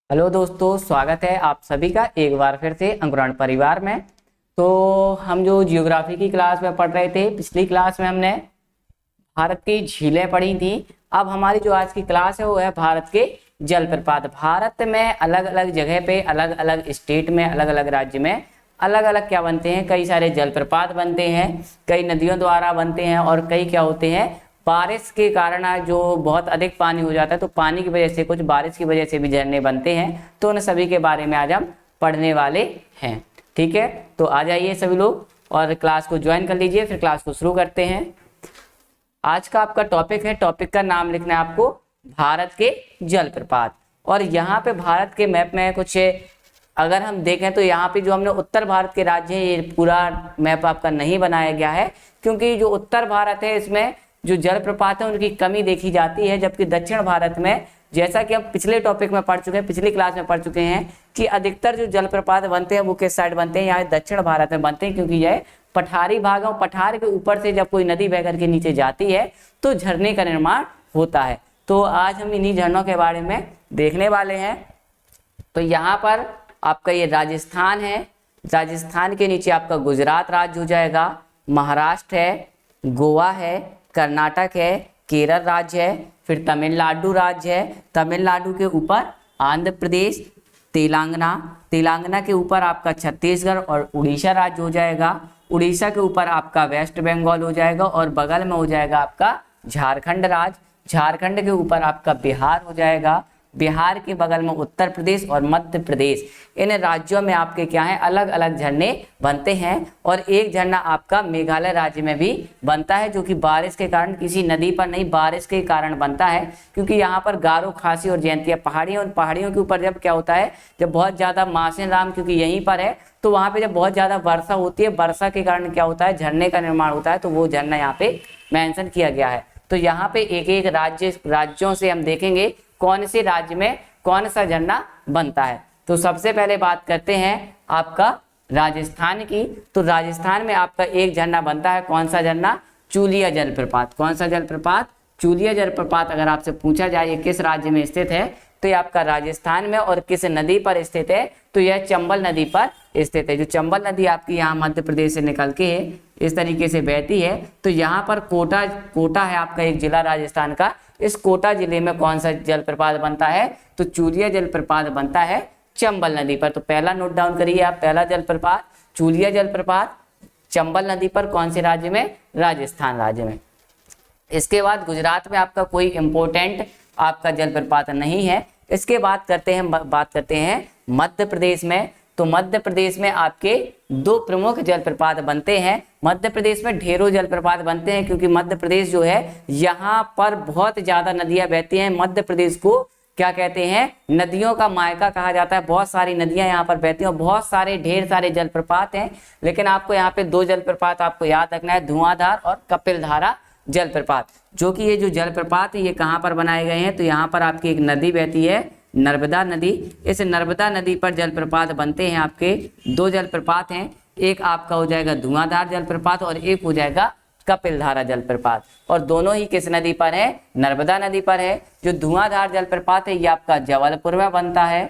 Hello दोस्तों, स्वागत है आप सभी का एक बार फिर से अंकुरण परिवार में। तो हम जो जियोग्राफी की क्लास में पढ़ रहे थे, पिछली क्लास में हमने भारत की झीलें पढ़ी थी। अब हमारी जो आज की क्लास है वो है भारत के जलप्रपात। भारत में अलग अलग जगह पे, अलग अलग स्टेट में, अलग अलग राज्य में अलग अलग क्या बनते हैं, कई सारे जलप्रपात बनते हैं, कई नदियों द्वारा बनते हैं और कई क्या होते हैं, बारिश के कारण जो बहुत अधिक पानी हो जाता है तो पानी की वजह से, कुछ बारिश की वजह से भी झरने बनते हैं। तो उन सभी के बारे में आज हम पढ़ने वाले हैं। ठीक है, तो आ जाइए सभी लोग और क्लास को ज्वाइन कर लीजिए, फिर क्लास को शुरू करते हैं। आज का आपका टॉपिक है, टॉपिक का नाम लिखना है आपको भारत के जलप्रपात। और यहाँ पे भारत के मैप में कुछ, अगर हम देखें तो यहाँ पे जो हमने उत्तर भारत के राज्य हैं, ये पूरा मैप आपका नहीं बनाया गया है, क्योंकि जो उत्तर भारत है इसमें जो जलप्रपात है उनकी कमी देखी जाती है, जबकि दक्षिण भारत में, जैसा कि हम पिछले टॉपिक में पढ़ चुके हैं, पिछली क्लास में पढ़ चुके हैं कि अधिकतर जो जलप्रपात बनते हैं वो किस साइड बनते हैं, यहाँ दक्षिण भारत में बनते हैं, क्योंकि यह पठारी भाग है और पठार के ऊपर से जब कोई नदी बह करके नीचे जाती है तो झरने का निर्माण होता है। तो आज हम इन्हीं झरनों के बारे में देखने वाले हैं। तो यहाँ पर आपका ये राजस्थान है, राजस्थान के नीचे आपका गुजरात राज्य हो जाएगा, महाराष्ट्र है, गोवा है, कर्नाटक है, केरल राज्य है, फिर तमिलनाडु राज्य है, तमिलनाडु के ऊपर आंध्र प्रदेश, तेलंगाना, तेलंगाना के ऊपर आपका छत्तीसगढ़ और उड़ीसा राज्य हो जाएगा, उड़ीसा के ऊपर आपका वेस्ट बंगाल हो जाएगा और बगल में हो जाएगा आपका झारखंड राज्य, झारखंड के ऊपर आपका बिहार हो जाएगा, बिहार के बगल में उत्तर प्रदेश और मध्य प्रदेश। इन राज्यों में आपके क्या है, अलग अलग झरने बनते हैं। और एक झरना आपका मेघालय राज्य में भी बनता है, जो कि बारिश के कारण, किसी नदी पर नहीं, बारिश के कारण बनता है, क्योंकि यहाँ पर गारो, खासी और जयंतिया पहाड़ियाँ, उन पहाड़ियों के ऊपर जब क्या होता है, जब बहुत ज़्यादा मासेराम क्योंकि यहीं पर है, तो वहाँ पे जब बहुत ज़्यादा वर्षा होती है, वर्षा के कारण क्या होता है, झरने का निर्माण होता है। तो वो झरना यहाँ पे मेंशन किया गया है। तो यहाँ पे एक एक राज्यों से हम देखेंगे कौन से राज्य में कौन सा झरना बनता है। तो सबसे पहले बात करते हैं आपका राजस्थान की। तो राजस्थान में आपका एक झरना बनता है, कौन सा झरना, चूलिया जलप्रपात। कौन सा जलप्रपात, चूलिया जलप्रपात। अगर आपसे पूछा जाए ये किस राज्य में स्थित है, तो ये आपका राजस्थान में, और किस नदी पर स्थित है, तो यह चंबल नदी पर स्थित है। जो चंबल नदी आपकी यहाँ मध्य प्रदेश से निकल के इस तरीके से बहती है। तो यहाँ पर कोटा है आपका एक जिला राजस्थान का। इस कोटा जिले में कौन सा जलप्रपात बनता है, तो चूलिया जलप्रपात बनता है चंबल नदी पर। तो पहला नोट डाउन करिए आप, पहला जलप्रपात चूलिया जलप्रपात चंबल नदी पर, कौन से राज्य में, राजस्थान राज्य में। इसके बाद गुजरात में आपका कोई इंपॉर्टेंट आपका जलप्रपात नहीं है। इसके बात करते हैं मध्य प्रदेश में। तो मध्य प्रदेश में आपके दो प्रमुख जलप्रपात बनते हैं। मध्य प्रदेश में ढेरों जलप्रपात बनते हैं, क्योंकि मध्य प्रदेश जो है, यहाँ पर बहुत ज्यादा नदियां बहती हैं। मध्य प्रदेश को क्या कहते हैं, नदियों का मायका कहा जाता है। बहुत सारी नदियां यहाँ पर बहती हैं और बहुत सारे ढेर सारे जलप्रपात हैं। लेकिन आपको यहाँ पे दो जलप्रपात आपको याद रखना है, धुआंधार और कपिलधारा जलप्रपात। जो कि ये जो जलप्रपात है ये कहाँ पर बनाए गए हैं, तो यहाँ पर आपकी एक नदी बहती है, नर्मदा नदी। इस नर्मदा नदी पर जलप्रपात बनते हैं। आपके दो जलप्रपात हैं, एक आपका हो जाएगा धुआंधार जलप्रपात और एक हो जाएगा कपिलधारा जलप्रपात। और दोनों ही किस नदी पर है, नर्मदा नदी पर है। जो धुआंधार जलप्रपात है ये आपका जबलपुर में बनता है,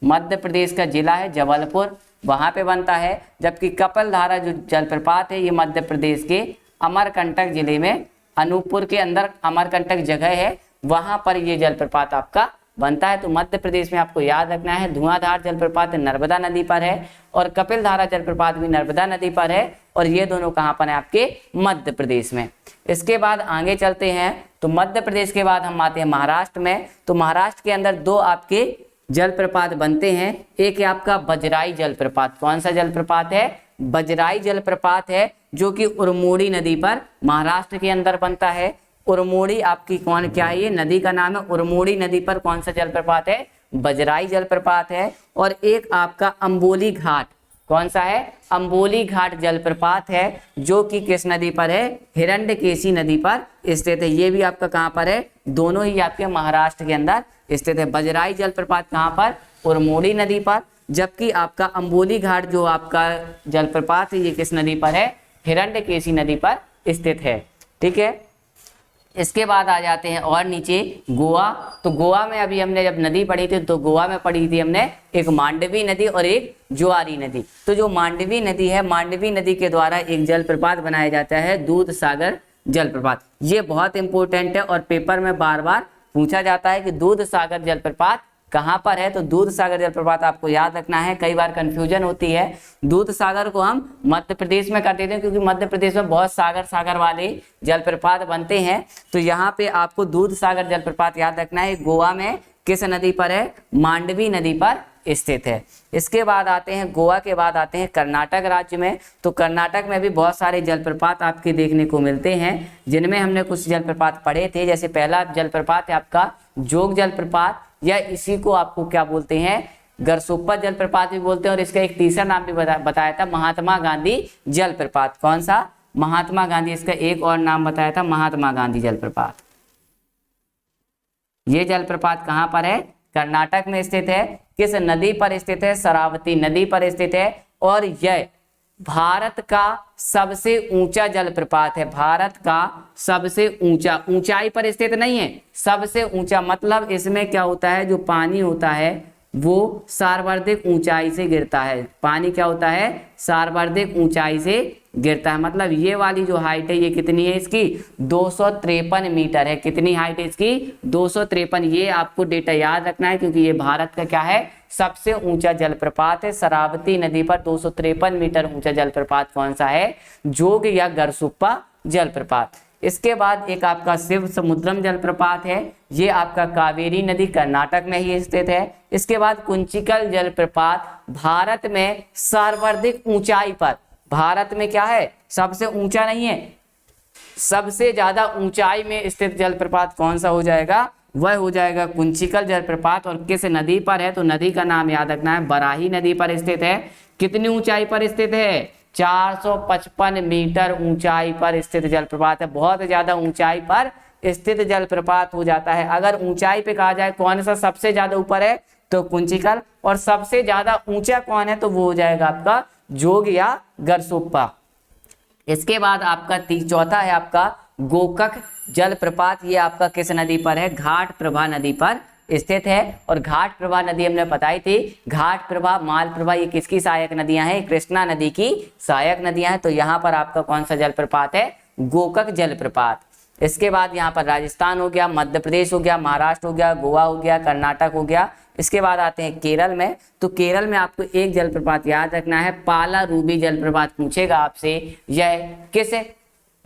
मध्य प्रदेश का जिला है जबलपुर, वहां पे बनता है। जबकि कपिलधारा जो जलप्रपात है ये मध्य प्रदेश के अमरकंटक जिले में, अनूपपुर के अंदर अमरकंटक जगह है, वहां पर ये जलप्रपात आपका बनता है। तो मध्य प्रदेश में आपको याद रखना है, धुआंधार जलप्रपात नर्मदा नदी पर है और कपिलधारा जलप्रपात भी नर्मदा नदी पर है। और ये दोनों कहाँ पर है, आपके मध्य प्रदेश में। इसके बाद आगे चलते हैं, तो मध्य प्रदेश के बाद हम आते हैं महाराष्ट्र में। तो महाराष्ट्र के अंदर दो आपके जलप्रपात बनते हैं। एक है आपका बजराई जलप्रपात। कौन सा जलप्रपात है, बजराई जलप्रपात है, जो कि उरमोड़ी नदी पर महाराष्ट्र के अंदर बनता है। उरमोड़ी आपकी कौन, क्या है, ये नदी का नाम है। उरमोड़ी नदी पर कौन सा जलप्रपात है, बजराई जलप्रपात है। और एक आपका अंबोली घाट, कौन सा है, अंबोली घाट जलप्रपात है, जो कि किस नदी पर है, हिरण्यकेशी नदी पर स्थित है। ये भी आपका कहाँ पर है, दोनों ही आपके महाराष्ट्र के अंदर स्थित है। बजराई जलप्रपात कहाँ पर, उरमोड़ी नदी पर। जबकि आपका अंबोली घाट जो आपका जलप्रपात है ये किस नदी पर है, हिरण्यकेशी नदी पर स्थित है। ठीक है, इसके बाद आ जाते हैं और नीचे गोवा। तो गोवा में अभी हमने जब नदी पढ़ी थी तो गोवा में पढ़ी थी हमने एक मांडवी नदी और एक जुआरी नदी। तो जो मांडवी नदी है, मांडवी नदी के द्वारा एक जलप्रपात बनाया जाता है दूध सागर जलप्रपात। ये बहुत इंपॉर्टेंट है और पेपर में बार बार पूछा जाता है कि दूध सागर जलप्रपात कहाँ पर है। तो दूध सागर जलप्रपात आपको याद रखना है, कई बार कंफ्यूजन होती है। दूध सागर को हम मध्य प्रदेश में कर देते हैं क्योंकि मध्य प्रदेश में बहुत सागर वाले जलप्रपात बनते हैं। तो यहाँ पे आपको दूध सागर जलप्रपात याद रखना है। गोवा में किस नदी पर है? मांडवी नदी पर स्थित है। इसके बाद आते हैं गोवा के बाद आते हैं कर्नाटक राज्य में। तो कर्नाटक में भी बहुत सारे जलप्रपात आपके देखने को मिलते हैं, जिनमें हमने कुछ जलप्रपात पढ़े थे। जैसे पहला जलप्रपात है आपका जोग जलप्रपात, या इसी को आपको क्या बोलते हैं, गरसोप्पा जलप्रपात भी बोलते हैं। और इसका एक तीसरा नाम भी बताया था, महात्मा गांधी जलप्रपात। कौन सा? महात्मा गांधी। इसका एक और नाम बताया था, महात्मा गांधी जलप्रपात। ये जलप्रपात कहाँ पर है? कर्नाटक में स्थित है। किस नदी पर स्थित है? शरावती नदी पर स्थित है। और यह भारत का सबसे ऊंचा जलप्रपात है। भारत का सबसे ऊंचा, ऊंचाई पर स्थित नहीं है, सबसे ऊंचा। मतलब इसमें क्या होता है, जो पानी होता है वो सार्वधिक ऊंचाई से गिरता है। पानी क्या होता है? सार्वधिक ऊंचाई से गिरता है। मतलब ये वाली जो हाइट है ये कितनी है इसकी? 253 मीटर है। कितनी हाइट है इसकी? 253। ये आपको डेटा याद रखना है क्योंकि ये भारत का क्या है? सबसे ऊंचा जलप्रपात है। शरावती नदी पर 253 मीटर ऊंचा जलप्रपात कौन सा है? जोग या गरसुप्पा जलप्रपात। इसके बाद एक आपका शिव समुद्रम जलप्रपात है। ये आपका कावेरी नदी कर्नाटक में ही स्थित है। इसके बाद कुंचिकल जलप्रपात भारत में सर्वाधिक ऊंचाई पर, भारत में क्या है? सबसे ऊंचा नहीं है, सबसे ज्यादा ऊंचाई में स्थित जलप्रपात कौन सा हो जाएगा? वह हो जाएगा कुंचिकल जलप्रपात। और किस नदी पर है? तो नदी का नाम याद रखना है, बराही नदी पर स्थित है। कितनी ऊंचाई पर स्थित है? 455 मीटर ऊंचाई पर स्थित जलप्रपात है। बहुत ज्यादा ऊंचाई पर स्थित जलप्रपात हो जाता है। अगर ऊंचाई पे कहा जाए कौन सा सबसे ज्यादा ऊपर है तो कुंचिकल, और सबसे ज्यादा ऊंचा कौन है तो वो हो जाएगा आपका जोग या गरसोप्पा। इसके बाद आपका चौथा है आपका गोकक जलप्रपात। ये आपका किस नदी पर है? घाट प्रभा नदी पर स्थित है। और घाट प्रभा नदी हमने बताई थी, घाट प्रभा, माल प्रभा, ये किसकी सहायक नदियां हैं? कृष्णा नदी की सहायक नदियां हैं। तो यहाँ पर आपका कौन सा जलप्रपात है? गोकक जलप्रपात। इसके बाद यहाँ पर राजस्थान हो गया, मध्य प्रदेश हो गया, महाराष्ट्र हो गया, गोवा हो गया, कर्नाटक हो गया। इसके बाद आते हैं केरल में। तो केरल में आपको एक जलप्रपात याद रखना है, पालारूबी जलप्रपात पूछेगा आपसे। यह किस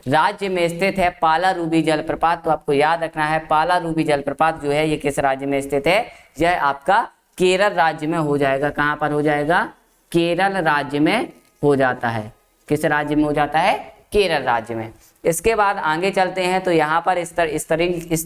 राज्य में स्थित है? पालारूबी जलप्रपात। तो आपको याद रखना है पालारूबी जलप्रपात जो है ये किस राज्य में स्थित है? यह आपका केरल राज्य में हो जाएगा। कहाँ पर हो जाएगा? केरल राज्य में हो जाता है। किस राज्य में हो जाता है? केरल राज्य में। इसके बाद आगे चलते हैं तो यहाँ पर इस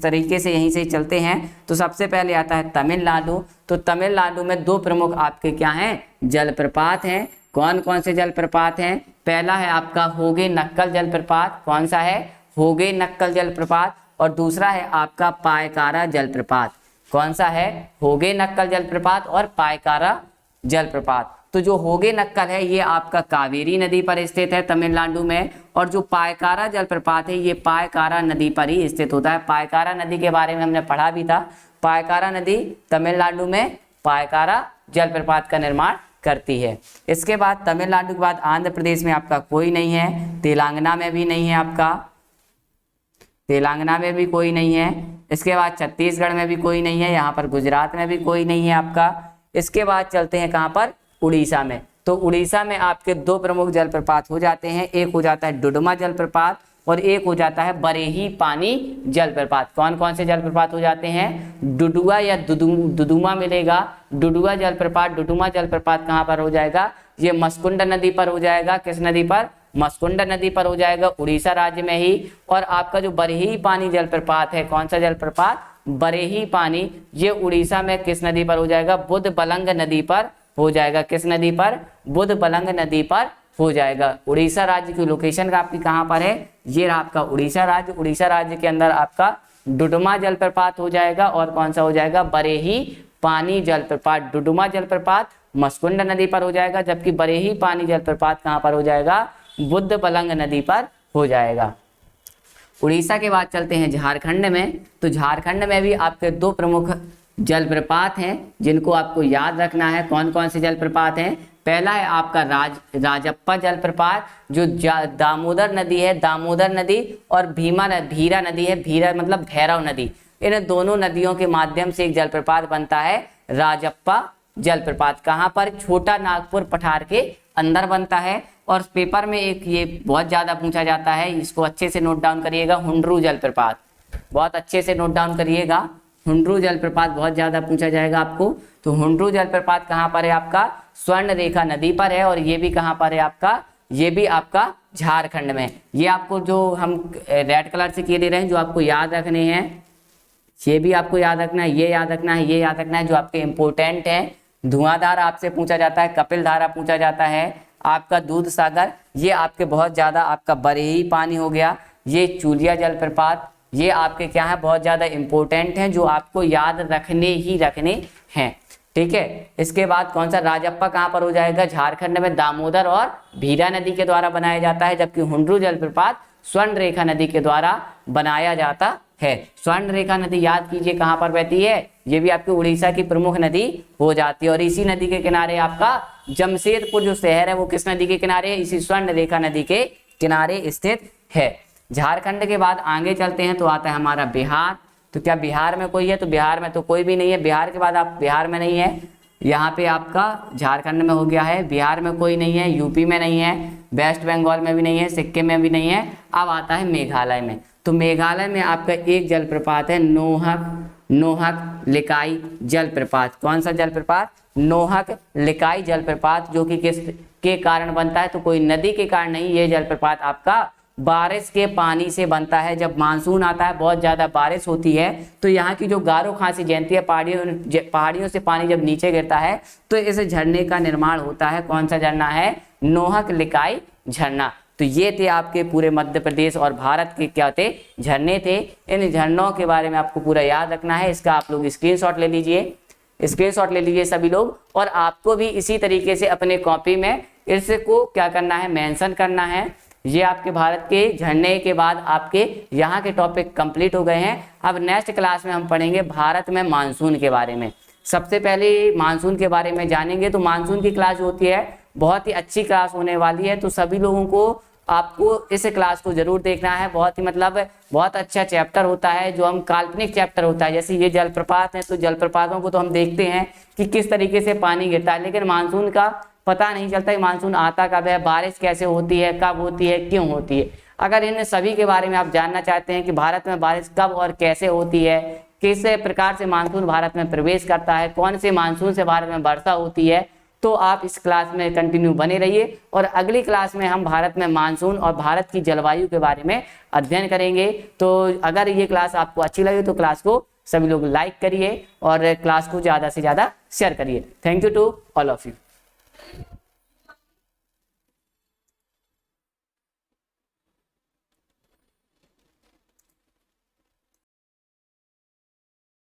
तरीके से यहीं से चलते हैं। तो सबसे पहले आता है तमिलनाडु। तो तमिलनाडु में दो प्रमुख आपके क्या हैं? जलप्रपात हैं। कौन कौन से जलप्रपात हैं? पहला है आपका होगे नक्कल जलप्रपात। कौन सा है? होगे नक्कल जलप्रपात। और दूसरा है आपका पायकारा जलप्रपात। कौन सा है? होगे नक्कल जलप्रपात और पायकारा जलप्रपात। तो जो होगे नक्कल है ये आपका कावेरी नदी पर स्थित है तमिलनाडु में। और जो पायकारा जलप्रपात है ये पायकारा नदी पर ही स्थित होता है। पायकारा नदी के बारे में हमने पढ़ा भी था। पायकारा नदी तमिलनाडु में पायकारा जलप्रपात का निर्माण करती है। इसके बाद तमिलनाडु के बाद आंध्र प्रदेश में आपका कोई नहीं है, तेलंगाना में भी नहीं है आपका, तेलंगाना में भी कोई नहीं है। इसके बाद छत्तीसगढ़ में भी कोई नहीं है, यहाँ पर गुजरात में भी कोई नहीं है आपका। इसके बाद चलते हैं कहाँ पर? उड़ीसा में। तो उड़ीसा में आपके दो प्रमुख जलप्रपात हो जाते हैं, एक हो जाता है डुडुमा जलप्रपात और एक हो जाता है बरेही पानी जलप्रपात। कौन कौन से जलप्रपात हो जाते हैं? डुडुआ या दुदुमा मिलेगा। डुडुआ जलप्रपात, डुडुमा जलप्रपात कहाँ पर हो जाएगा? ये मस्कुंड नदी पर हो जाएगा। किस नदी पर? मस्कुंड नदी पर हो जाएगा, उड़ीसा राज्य में ही। और आपका जो बरेही पानी जलप्रपात है, कौन सा जलप्रपात? बरेही पानी, ये उड़ीसा में किस नदी पर हो जाएगा? बुधबलंग नदी पर हो जाएगा। किस नदी पर? बुधबलंग नदी पर हो जाएगा। उड़ीसा राज्य की लोकेशन का आपकी कहाँ पर है? ये आपका उड़ीसा राज्य। उड़ीसा राज्य के अंदर आपका डुडुमा जलप्रपात हो जाएगा और कौन सा हो जाएगा? बरेही पानी जलप्रपात। डुडुमा जलप्रपात मस्कुंड नदी पर हो जाएगा, जबकि बरेही पानी जलप्रपात कहाँ पर हो जाएगा? बुधबलंग नदी पर हो जाएगा। उड़ीसा के बाद चलते हैं झारखंड में। तो झारखंड में भी आपके दो प्रमुख जलप्रपात हैं जिनको आपको याद रखना है। कौन कौन से जलप्रपात हैं? पहला है आपका राजप्पा जलप्रपात, जो दामोदर नदी है, दामोदर नदी, और भीरा नदी है, भीरा मतलब भैरव नदी, इन दोनों नदियों के माध्यम से एक जलप्रपात बनता है राजप्पा जलप्रपात। कहाँ पर? छोटा नागपुर पठार के अंदर बनता है। और पेपर में एक ये बहुत ज़्यादा पूछा जाता है, इसको अच्छे से नोट डाउन करिएगा, हुंड्रू जलप्रपात, बहुत अच्छे से नोट डाउन करिएगा। हुंड्रू जलप्रपात बहुत ज़्यादा पूछा जाएगा आपको। तो हुंड्रू जलप्रपात कहाँ पर है? आपका स्वर्ण रेखा नदी पर है। और ये भी कहाँ पर है आपका? ये भी आपका झारखंड में। ये आपको जो हम रेड कलर से किए दे रहे हैं, जो आपको याद रखने हैं, ये भी आपको याद रखना है, ये याद रखना है, ये याद रखना है, जो आपके इंपॉर्टेंट हैं। धुआंधार आपसे पूछा जाता है, कपिल धारा पूछा जाता है, आपका दूध सागर, ये आपके बहुत ज़्यादा, आपका बरेही पानी हो गया, ये चूलिया जलप्रपात, ये आपके क्या है? बहुत ज़्यादा इंपॉर्टेंट हैं, जो आपको याद रखने हैं। ठीक है। इसके बाद कौन सा? राजप्पा कहाँ पर हो जाएगा? झारखंड में दामोदर और भीरा नदी के द्वारा बनाया जाता है, जबकि हुंड्रू जलप्रपात स्वर्ण रेखा नदी के द्वारा बनाया जाता है। स्वर्ण रेखा नदी याद कीजिए कहाँ पर बहती है? ये भी आपकी उड़ीसा की प्रमुख नदी हो जाती है। और इसी नदी के किनारे आपका जमशेदपुर जो शहर है वो किस नदी के किनारे है? इसी स्वर्ण रेखा नदी के किनारे स्थित है। झारखंड के बाद आगे चलते हैं तो आता है हमारा बिहार। तो क्या बिहार में कोई है? तो बिहार में तो कोई भी नहीं है। बिहार के बाद आप बिहार में नहीं है, यहाँ पे आपका झारखंड में हो गया है, बिहार में कोई नहीं है, यूपी में नहीं है, वेस्ट बंगाल में भी नहीं है, सिक्किम में भी नहीं है। अब आता है मेघालय में। तो मेघालय में आपका एक जलप्रपात है नोहक लिकाई जलप्रपात। कौन सा जलप्रपात? नोहक लिकाई जलप्रपात, जो कि किस के कारण बनता है? तो कोई नदी के कारण नहीं, ये जलप्रपात आपका बारिश के पानी से बनता है। जब मानसून आता है, बहुत ज़्यादा बारिश होती है, तो यहाँ की जो गारो खासी जयंती है, पहाड़ियों से पानी जब नीचे गिरता है तो इस झरने का निर्माण होता है। कौन सा झरना है? नोहक लिकाई झरना। तो ये थे आपके पूरे मध्य प्रदेश और भारत के क्या थे? झरने थे। इन झरनों के बारे में आपको पूरा याद रखना है। इसका आप लोग स्क्रीनशॉट ले लीजिए, स्क्रीनशॉट ले लीजिए सभी लोग। और आपको भी इसी तरीके से अपने कॉपी में इसको क्या करना है? मेंशन करना है। ये आपके भारत के झरने के बाद आपके यहाँ के टॉपिक कंप्लीट हो गए हैं। अब नेक्स्ट क्लास में हम पढ़ेंगे भारत में मानसून के बारे में। सबसे पहले मानसून के बारे में जानेंगे। तो मानसून की क्लास जो होती है बहुत ही अच्छी क्लास होने वाली है, तो सभी लोगों को आपको इस क्लास को जरूर देखना है। बहुत ही मतलब बहुत अच्छा चैप्टर होता है, जो हम काल्पनिक चैप्टर होता है। जैसे ये जलप्रपात है, तो जलप्रपातों को तो हम देखते हैं कि किस तरीके से पानी गिरता है, लेकिन मानसून का पता नहीं चलता है मानसून आता कब है, बारिश कैसे होती है, कब होती है, क्यों होती है। अगर इन सभी के बारे में आप जानना चाहते हैं कि भारत में बारिश कब और कैसे होती है, किस प्रकार से मानसून भारत में प्रवेश करता है, कौन से मानसून से भारत में वर्षा होती है, तो आप इस क्लास में कंटिन्यू बने रहिए। और अगली क्लास में हम भारत में मानसून और भारत की जलवायु के बारे में अध्ययन करेंगे। तो अगर ये क्लास आपको अच्छी लगे तो क्लास को सभी लोग लाइक करिए और क्लास को ज़्यादा से ज़्यादा शेयर करिए। Thank you to all of you.